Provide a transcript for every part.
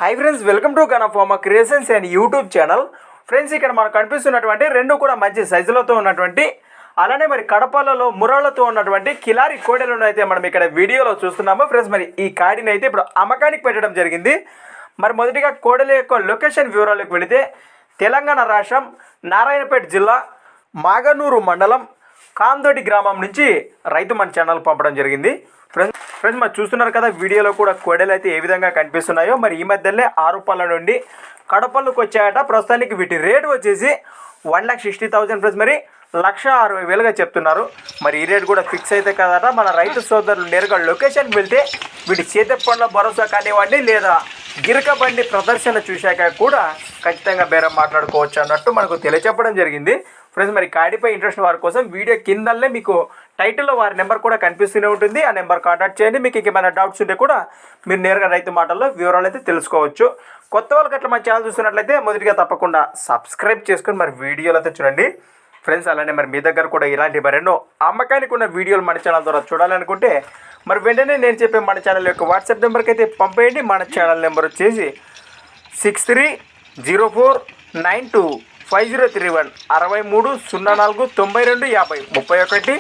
High friends, welcome to గణఫార్మా creations and YouTube channel. Friends, ఇక్కడ మనకు కనిపిస్తున్నటువంటి రెండు కూడా మంచి సైజులతో ఉన్నటువంటి, అలానే మరి కడపలలో మురాలతో ఉన్నటువంటి కిలారి కోడెలను అయితే మనం ఇక్కడ వీడియోలో చూస్తున్నాము. ఫ్రెండ్స్, మరి ఈ కాడిని అయితే ఇప్పుడు అమ్మకానికి పెట్టడం జరిగింది. మరి మొదటిగా కోడెల యొక్క లొకేషన్ వివరాలకు వెళితే, తెలంగాణ రాష్ట్రం నారాయణపేట జిల్లా మాగనూరు మండలం కాందోడి గ్రామం నుంచి రైతు మన ఛానల్ పంపడం జరిగింది. ఫ్రెండ్స్ మరి చూస్తున్నారు కదా, వీడియోలో కూడా కోడెలు అయితే ఏ విధంగా కనిపిస్తున్నాయో. మరి ఈ మధ్యలో 6 పళ్ళ నుండి కడపళ్ళకు వచ్చాయట. ప్రస్తుతానికి వీటి రేటు వచ్చేసి 1,60,000 ఫ్రెండ్స్. మరి 1,60,000గా చెప్తున్నారు. మరి ఈ రేటు కూడా ఫిక్స్ అయితే కదట. మన రైతు సోదరులు నేరుగా లొకేషన్కి వెళ్తే వీటి చేతి పండ్ల భరోసా కానివ్వండి, లేదా గిరక బండి ప్రదర్శన చూశాక కూడా ఖచ్చితంగా బేరం మాట్లాడుకోవచ్చు అన్నట్టు మనకు తెలియచెప్పడం జరిగింది. ఫ్రెండ్స్, మరి కాడిపై ఇంట్రెస్ట్ వారి కోసం వీడియో కిందనే మీకు టైటిల్లో వారి నెంబర్ కూడా కనిపిస్తూనే ఉంటుంది. ఆ నెంబర్ కాంటాక్ట్ చేయండి. మీకు ఏమైనా డౌట్స్ ఉంటే కూడా మీరు నేరుగా రైతు మాటల్లో వివరాలు అయితే తెలుసుకోవచ్చు. కొత్త వాళ్ళకి అట్లా మన ఛానల్ చూస్తున్నట్లయితే మొదటిగా తప్పకుండా సబ్స్క్రైబ్ చేసుకొని మరి వీడియోలు అయితే చూడండి. ఫ్రెండ్స్, అలానే మరి మీ దగ్గర కూడా ఇలాంటి మరెన్నో అమ్మకానికి ఉన్న వీడియోలు మన ఛానల్ ద్వారా చూడాలనుకుంటే మరి వెంటనే నేను చెప్పే మన ఛానల్ యొక్క వాట్సాప్ నెంబర్కి అయితే పంపేయండి. మన ఛానల్ నెంబర్ వచ్చేసి 6304925031 6304925031.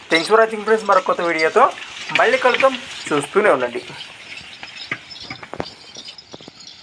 Thanks for watching friends. మరొక కొత్త వీడియోతో మళ్ళీ కలుద్దాం. చూస్తూనే ఉండండి.